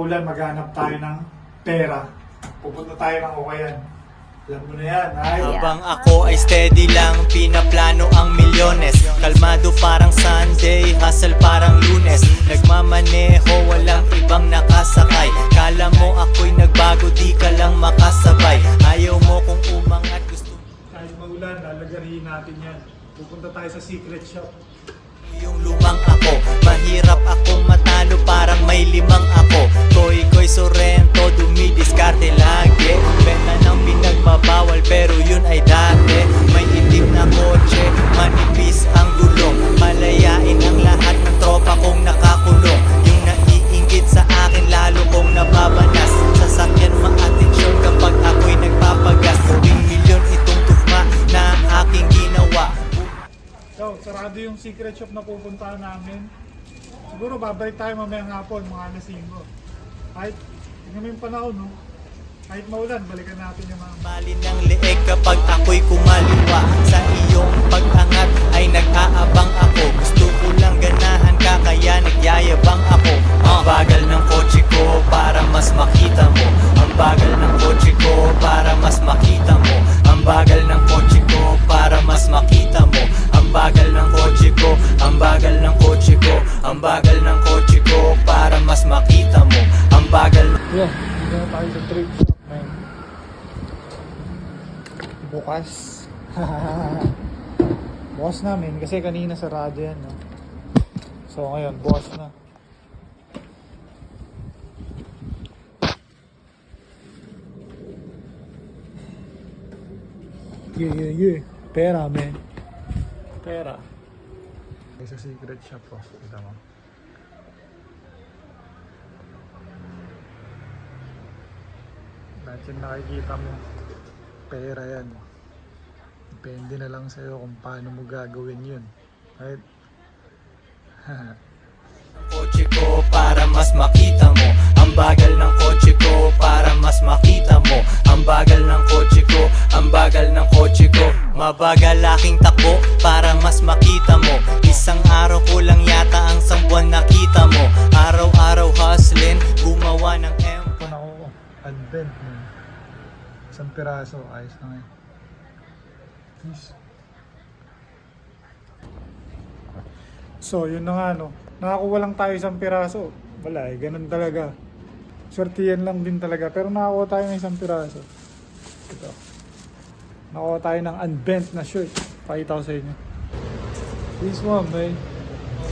maulan, maghanap tayo ng pera. Pupunta tayo ng Ukayan. Alam mo na yan, ay? Habang ako ay steady lang, pinaplano ang milyones. Kalmado parang Sunday, hustle parang Lunes. Nagmamaneho, walang ibang nakasakay. Kala mo ako'y nagbago, di ka lang makasabay. Ayaw mo kung umangat, gusto Kahit maulan, lalagarihin natin yan. Pupunta tayo sa secret shop. yung lumang ako. Mahirap akong matalo, parang may limang ako. Koy Sorrento, dumidiskarte lagi. Benta ng pinagbabawal, pero yun ay dati. May itim na kotse, manipis ang gulong. Palayain ang lahat ng tropa kong nakakulong. Yung naiinggit sa akin, lalo kong nababanas. Sasakyan maatensyon kapag ako'y nagpapagas. Gawing milyon itong tugma na aking ginawa. So, sarado yung secret shop na pupuntahan namin. Siguro babalik tayo mamayang hapon, mga alas 5. Kahit, tingnan mo yung panahon, no? Kahit maulan, balikan natin yung mga... Bali ng leeg kapag ako'y kumaliwa. Sa iyong pag-angat ay nag-aabang ako. Gusto ko lang ganahan ka kaya nagyayabang ako. Ang bagal ng kotse ko para mas makita mo. Ang bagal ng kotse ko para mas makita mo. Ang bagal ng kotse ko para mas makita mo. Ang bagal ng kotse ko, ang bagal ng kotse ko. Ang bagal ng kotse ko para mas makita mo. Ang bagal. Yeah, hindi na tayo sa trip shop, man. Bukas. Bukas namin kasi kanina sarado yan, no? So ngayon, bukas na. Yeah. Pera, man. Pera. Sa secret shop po. Kita mo. Lahat yung nakikita mo, pera yan. Depende na lang sa'yo kung paano mo gagawin yun. Right? Kotse ko para mas makita mo. Ang bagal ng kotse ko para mas makita mo. Ang bagal ng kotse ko, ang bagal ng kotse ko. Mabagal aking takbo para mas makita mo. Isang araw ko lang yata ang buwan nakita mo. Araw-araw hustling, gumawa ng Ito na ako, advent mo. Isang piraso, ayos na ngayon. Peace. So, yun na nga, no. Nakakuha lang tayo isang piraso. Wala eh, ganun talaga. Swertiyan lang din talaga. Pero nakakuha tayo ng isang piraso. Ito. Nakakuha tayo ng unbent na shirt. Pakita ko sa inyo. This one, man.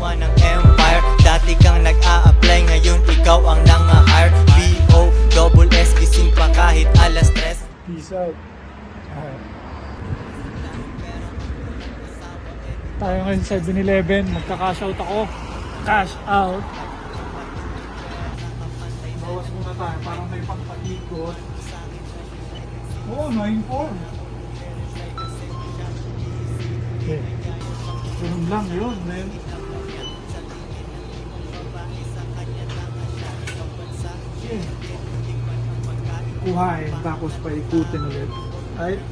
gumawa ng empire. Dati kang nag-a-apply, ngayon ikaw ang nang-hire. B-O-S-S, gising pa kahit alas 3. Peace out. Tayo ngayon sa 7-Eleven, magka-cash out ako. Cash out. Bawas muna tayo, parang may pangpaikot. Oo, 9-4. Okay. Ganun lang yun, man. Okay. Kuhain, tapos paikutin ulit. Right?